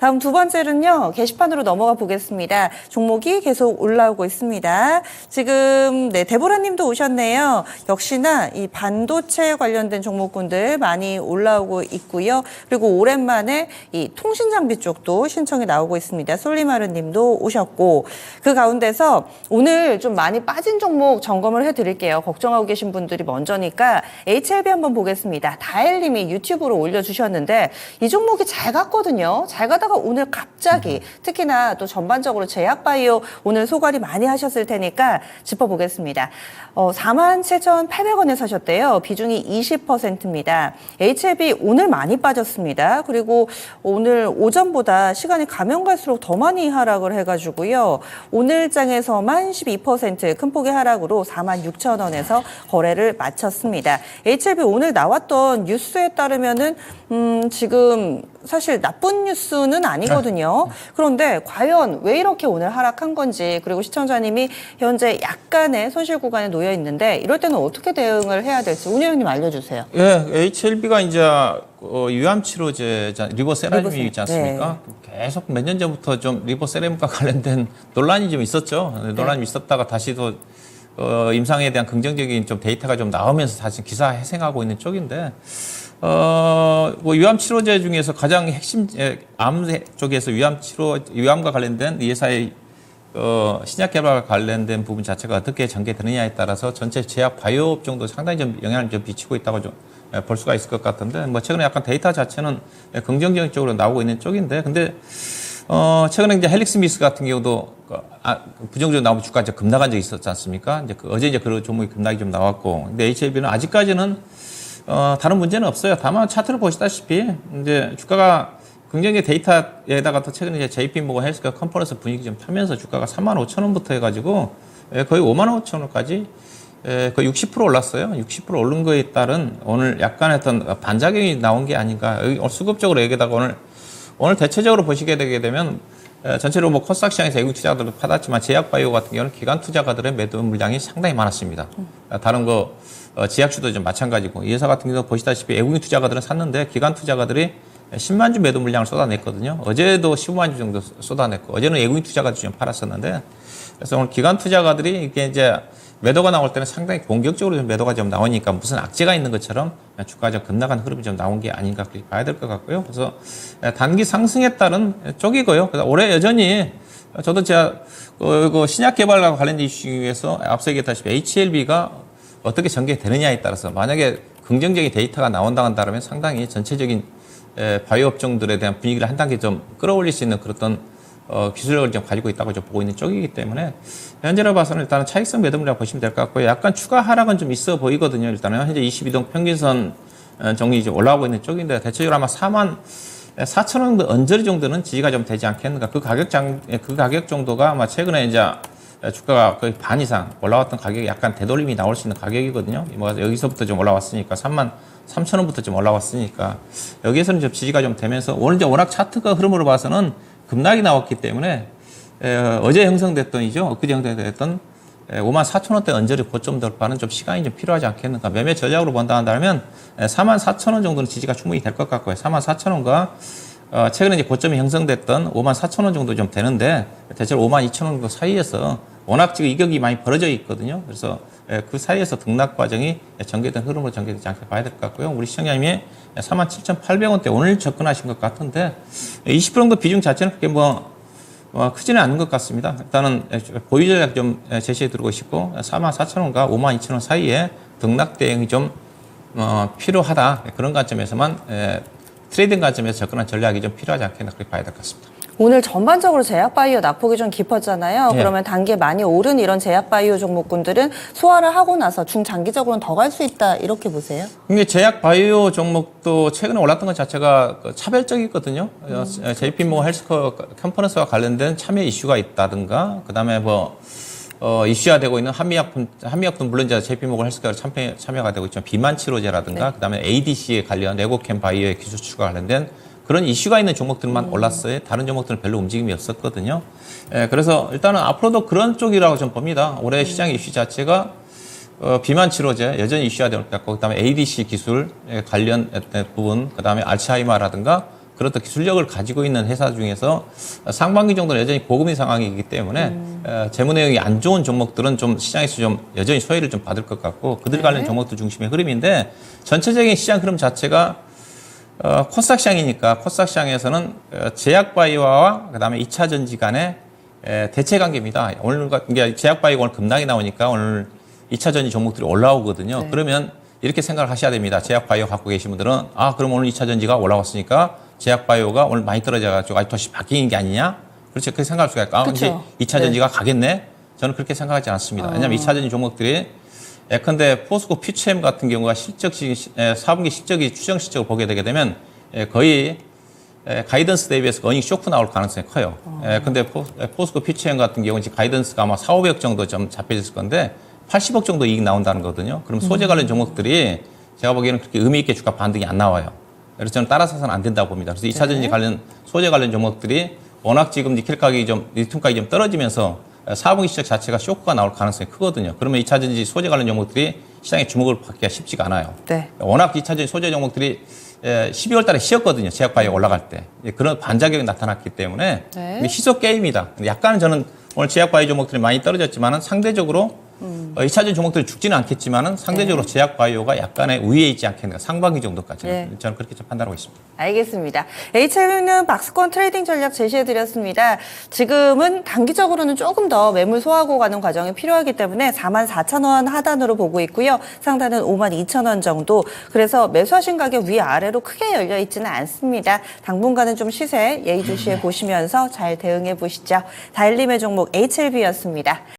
다음 두 번째는요, 게시판으로 넘어가 보겠습니다. 종목이 계속 올라오고 있습니다. 지금, 데보라 님도 오셨네요. 역시나 이 반도체 관련된 종목군들 많이 올라오고 있고요. 그리고 오랜만에 이 통신장비 쪽도 신청이 나오고 있습니다. 솔리마르 님도 오셨고, 그 가운데서 오늘 좀 많이 빠진 종목 점검을 해드릴게요. 걱정하고 계신 분들이 먼저니까 HLB 한번 보겠습니다. 다엘 님이 유튜브로 올려주셨는데, 이 종목이 잘 갔거든요. 잘 가다가 오늘 갑자기 특히나 또 전반적으로 제약바이오 오늘 소관이 많이 하셨을 테니까 짚어보겠습니다. 47,800원에 사셨대요. 비중이 20%입니다. HLB 오늘 많이 빠졌습니다. 그리고 오늘 오전보다 시간이 가면 갈수록 더 많이 하락을 해가지고요. 오늘 장에서만 12% 큰 폭의 하락으로 46,000원에서 거래를 마쳤습니다. HLB 오늘 나왔던 뉴스에 따르면은 지금 사실 나쁜 뉴스는 아니거든요. 그런데 과연 왜 이렇게 오늘 하락한 건지, 그리고 시청자님이 현재 약간의 손실 구간에 놓여 있는데 이럴 때는 어떻게 대응을 해야 될지 운영님 알려주세요. 예, HLB가 이제 유암치료제 리보세라믹이 있지 않습니까? 네. 계속 몇 년 전부터 좀 리보세라믹과 관련된 논란이 좀 있었죠. 논란이 있었다가 다시 또 임상에 대한 긍정적인 좀 데이터가 좀 나오면서 다시 기사 회생하고 있는 쪽인데. 위암 치료제 중에서 가장 핵심, 암 쪽에서 위암과 관련된 이 회사의, 신약 개발과 관련된 부분 자체가 어떻게 전개되느냐에 따라서 전체 제약 바이오 업종도 상당히 좀 영향을 좀 미치고 있다고 좀 볼 수가 있을 것 같은데, 최근에 약간 데이터 자체는 긍정적인 쪽으로 나오고 있는 쪽인데, 근데, 최근에 이제 헬릭스미스 같은 경우도, 부정적으로 나오면 주가가 이제 급락한 적이 있었지 않습니까? 어제 이제 그런 종목이 급락이 좀 나왔고, 근데 HLB는 아직까지는 다른 문제는 없어요. 다만 차트를 보시다시피 이제 주가가 긍정적 데이터에다가 또 최근에 이제 JP모건 헬스케어 컨퍼런스 분위기 좀 타면서 주가가 35,000원부터 해가지고 거의 55,000원까지 거의 60% 올랐어요. 60% 오른 거에 따른 오늘 약간 어떤 반작용이 나온 게 아닌가. 오늘 수급적으로 여기다가 오늘 대체적으로 보시게 되게 되면 전체로 코스닥 시장에서 외국 투자가들도 받았지만 제약바이오 같은 경우는 기관 투자가들의 매도 물량이 상당히 많았습니다. 다른 제약주도 좀 마찬가지고, 이 회사 같은 경우도 보시다시피 외국인 투자가들은 샀는데 기관 투자가들이 10만 주 매도 물량을 쏟아냈거든요. 어제도 15만 주 정도 쏟아냈고, 어제는 외국인 투자가들이 좀 팔았었는데, 그래서 오늘 기관 투자가들이 이게 이제 매도가 나올 때는 상당히 공격적으로 좀 매도가 좀 나오니까 무슨 악재가 있는 것처럼 주가가 좀 급락한 흐름이 좀 나온 게 아닌가 그렇게 봐야 될 것 같고요. 그래서 단기 상승에 따른 쪽이고요. 그래서 올해 여전히 저도 제가 신약 개발과 관련된 이슈에서 앞서 얘기했다시피 HLB가 어떻게 전개되느냐에 따라서 만약에 긍정적인 데이터가 나온다 한다면 상당히 전체적인 바이오 업종들에 대한 분위기를 한 단계 좀 끌어올릴 수 있는 그런 기술력을 좀 가지고 있다고 좀 보고 있는 쪽이기 때문에 현재로 봐서는 일단은 차익성 매도 물량 보시면 될 것 같고요. 약간 추가 하락은 좀 있어 보이거든요. 일단은 현재 22동 평균선 정리 좀 올라오고 있는 쪽인데 대체적으로 아마 44,000원 정도 언저리 정도는 지지가 좀 되지 않겠는가. 그 가격 정도가 아마 최근에 이제 주가가 거의 반 이상 올라왔던 가격이 약간 되돌림이 나올 수 있는 가격이거든요. 여기서부터 좀 올라왔으니까 33,000원부터 좀 올라왔으니까 여기에서는 좀 지지가 좀 되면서 오늘 이제 워낙 차트가 흐름으로 봐서는 급락이 나왔기 때문에 어제 형성됐던 엊그제 형성됐던 54,000원대 언저리 고점 돌파는 좀 시간이 좀 필요하지 않겠는가. 매매 전략으로 본다 한다면 44,000원 정도는 지지가 충분히 될 것 같고요. 44,000원과 최근에 이제 고점이 형성됐던 54,000원 정도 좀 되는데 대체로 52,000원 정도 사이에서 워낙 지금 이격이 많이 벌어져 있거든요. 그래서 그 사이에서 등락 과정이 전개된 흐름으로 전개되지 않게 봐야 될 것 같고요. 우리 시청자님이 47,800원대 오늘 접근하신 것 같은데 20% 정도 비중 자체는 그렇게 크지는 않은 것 같습니다. 일단은 보유 전략 좀 제시해 드리고 싶고 44,000원과 52,000원 사이에 등락 대응이 좀 필요하다. 그런 관점에서만 트레이딩 관점에서 접근한 전략이 좀 필요하지 않겠나 그렇게 봐야 될 것 같습니다. 오늘 전반적으로 제약바이오 낙폭이 좀 깊었잖아요. 예. 그러면 단기에 많이 오른 이런 제약바이오 종목군들은 소화를 하고 나서 중장기적으로는 더 갈 수 있다 이렇게 보세요? 근데 제약바이오 종목도 최근에 올랐던 것 자체가 차별적이거든요. JP모건 헬스케어 컨퍼런스와 관련된 참여 이슈가 있다든가, 그다음에 이슈화되고 있는 한미약품 물론 이제 JP모건 헬스케어 참여가 되고 있지만 비만 치료제라든가, 그다음에 ADC에 관련 레고캠 바이오의 기술 추가 관련된 그런 이슈가 있는 종목들만 올랐어요. 다른 종목들은 별로 움직임이 없었거든요. 그래서 일단은 앞으로도 그런 쪽이라고 좀 봅니다. 올해 시장 이슈 자체가 비만 치료제 여전히 이슈화될 것 같고, 그다음에 ADC 기술 관련 부분, 그다음에 알츠하이머라든가 그런 또 기술력을 가지고 있는 회사 중에서 상반기 정도는 여전히 고금리 상황이기 때문에 재무 내용이 안 좋은 종목들은 좀 시장에서 좀 여전히 소외를 좀 받을 것 같고 그들 관련 종목들 중심의 흐름인데 전체적인 시장 흐름 자체가 코스닥 시장이니까 코스닥 시장에서는 제약바이오와 그다음에 2차 전지 간의 대체 관계입니다. 오늘 제약바이오가 오늘 급락이 나오니까 오늘 2차 전지 종목들이 올라오거든요. 네. 그러면 이렇게 생각을 하셔야 됩니다. 제약바이오 갖고 계신 분들은 그럼 오늘 2차 전지가 올라왔으니까 제약바이오가 오늘 많이 떨어져가지고 아직 다시 바뀌는 게 아니냐? 그렇죠. 그렇게 생각할 수가 있고 이제 2차 전지가 가겠네? 저는 그렇게 생각하지 않습니다. 왜냐하면 2차 전지 종목들이 예컨대 포스코 퓨처엠 같은 경우가 4분기 실적이 추정 실적을 보게 되게 되면 거의 가이던스 대비해서 어닝 쇼크 나올 가능성이 커요. 근데 포스코 퓨처엠 같은 경우는 지금 가이던스가 아마 4, 500억 정도 좀 잡혀졌을 건데 80억 정도 이익 나온다는 거거든요. 그럼 소재 관련 종목들이 제가 보기에는 그렇게 의미 있게 주가 반등이 안 나와요. 그래서 저는 따라서는 안 된다고 봅니다. 그래서 2차 전지 관련 소재 관련 종목들이 워낙 지금 니켈 가격이 리튬 가격이 좀 떨어지면서 4분기 실적 자체가 쇼크가 나올 가능성이 크거든요. 그러면 2차 전지 소재 관련 종목들이 시장에 주목을 받기가 쉽지가 않아요. 네. 워낙 2차 전지 소재 종목들이 12월 달에 쉬었거든요. 제약바이오 올라갈 때. 그런 반작용이 나타났기 때문에 네. 희소 게임이다. 약간은 저는 오늘 제약바이오 종목들이 많이 떨어졌지만은 상대적으로 2차 전지 종목들이 죽지는 않겠지만은 상대적으로 제약바이오가 약간의 우위에 있지 않겠는가. 상반기 정도까지는. 저는 그렇게 좀 판단하고 있습니다. 알겠습니다. HLB는 박스권 트레이딩 전략 제시해드렸습니다. 지금은 단기적으로는 조금 더 매물 소화하고 가는 과정이 필요하기 때문에 44,000원 하단으로 보고 있고요. 상단은 52,000원 정도. 그래서 매수하신 가격 위아래로 크게 열려 있지는 않습니다. 당분간은 좀 시세 예의주시해 보시면서 잘 대응해 보시죠. 다일림의 종목 HLB였습니다.